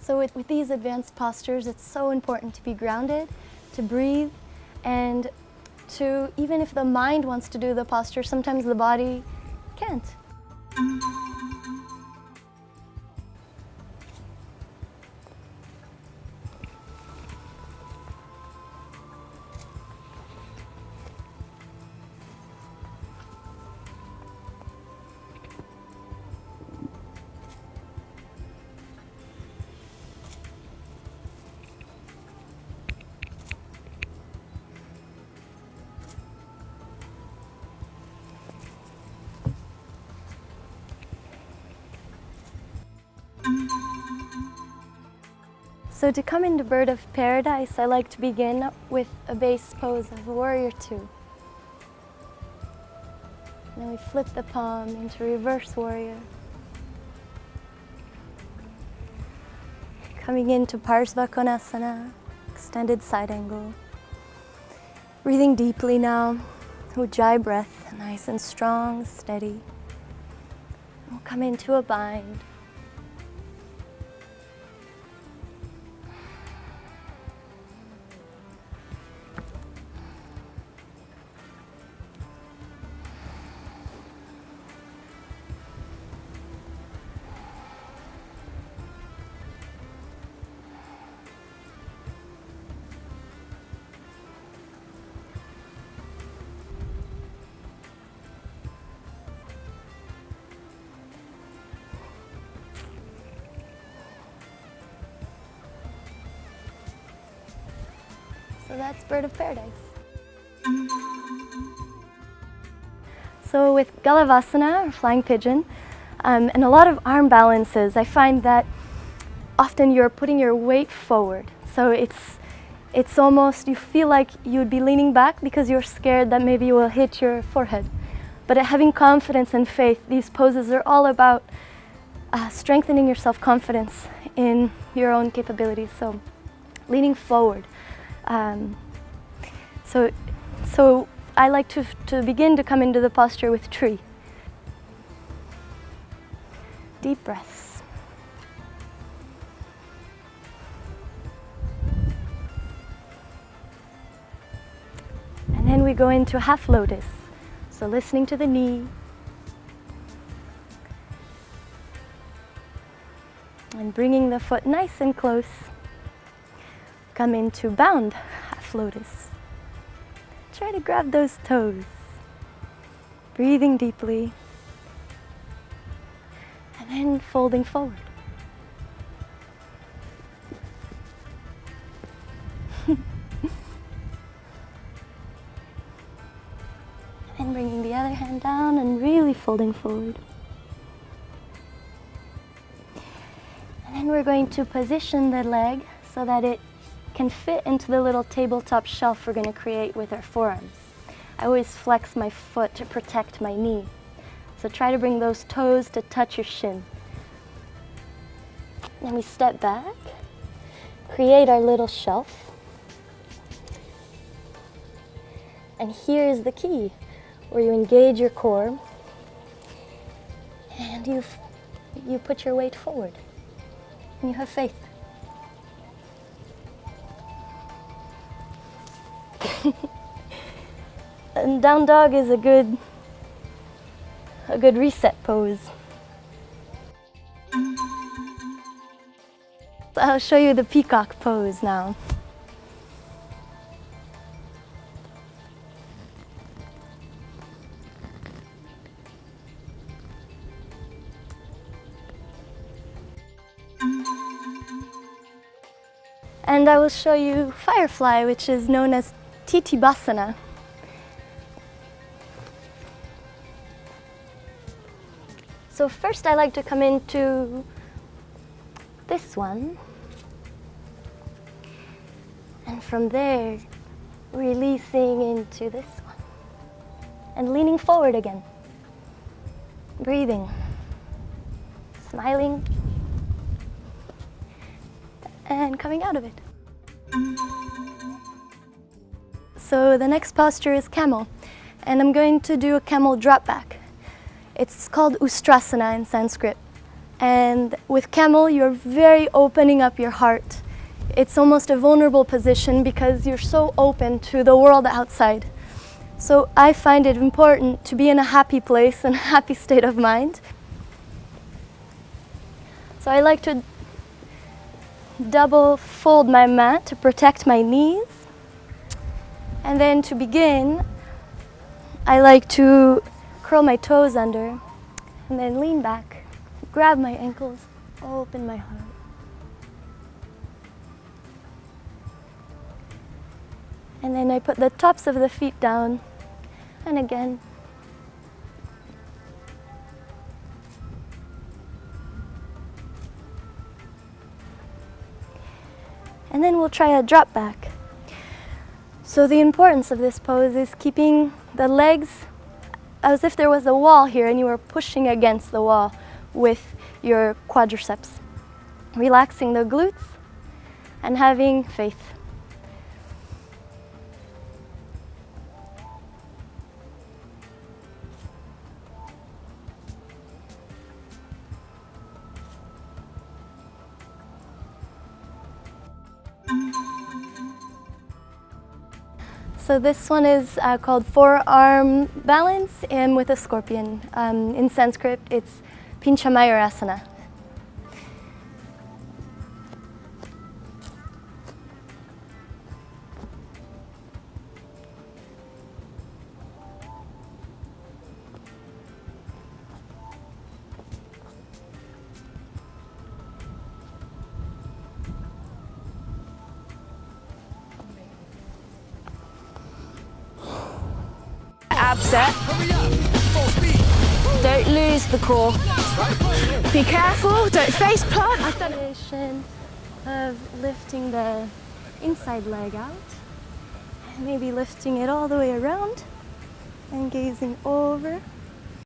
So with these advanced postures, it's so important to be grounded, to breathe, and to, even if the mind wants to do the posture, sometimes the body can't. So to come into Bird of Paradise, I like to begin with a base pose of Warrior Two. Then we flip the palm into Reverse Warrior. Coming into Parsva Konasana, extended side angle. Breathing deeply now, Ujjayi breath, nice and strong, steady. We'll come into a bind. So that's Bird of Paradise. So with Galavasana, or Flying Pigeon, and a lot of arm balances, I find that often you're putting your weight forward. So it's almost, you feel like you would be leaning back because you're scared that maybe you will hit your forehead. But having confidence and faith, these poses are all about strengthening your self-confidence in your own capabilities. So leaning forward. So I like to begin to come into the posture with tree. Deep breaths. And then we go into half lotus. So listening to the knee. And bringing the foot nice and close. Come into bound half lotus. Try to grab those toes. Breathing deeply. And then folding forward. And bringing the other hand down and really folding forward. And then we're going to position the leg so that it can fit into the little tabletop shelf we're going to create with our forearms. I always flex my foot to protect my knee. So try to bring those toes to touch your shin. Then we step back, create our little shelf. And here is the key, where you engage your core and you put your weight forward and you have faith. And down dog is a good reset pose. So I'll show you the peacock pose now. And I will show you firefly, which is known as Titibhasana. So first I like to come into this one. And from there, releasing into this one. And leaning forward again. Breathing. Smiling. And coming out of it. So the next posture is camel. And I'm going to do a camel drop back. It's called Ustrasana in Sanskrit. And with camel, you're very opening up your heart. It's almost a vulnerable position because you're so open to the world outside. So I find it important to be in a happy place and a happy state of mind. So I like to double fold my mat to protect my knees. And then to begin, I like to curl my toes under and then lean back, grab my ankles, open my heart. And then I put the tops of the feet down, and again. And then we'll try a drop back. So the importance of this pose is keeping the legs as if there was a wall here and you were pushing against the wall with your quadriceps. Relaxing the glutes and having faith. So this one is called forearm balance and with a scorpion. In Sanskrit, it's Pincha Mayurasana. Abset. Don't lose the core. Be careful, don't face plant. Variation of lifting the inside leg out, and maybe lifting it all the way around and gazing over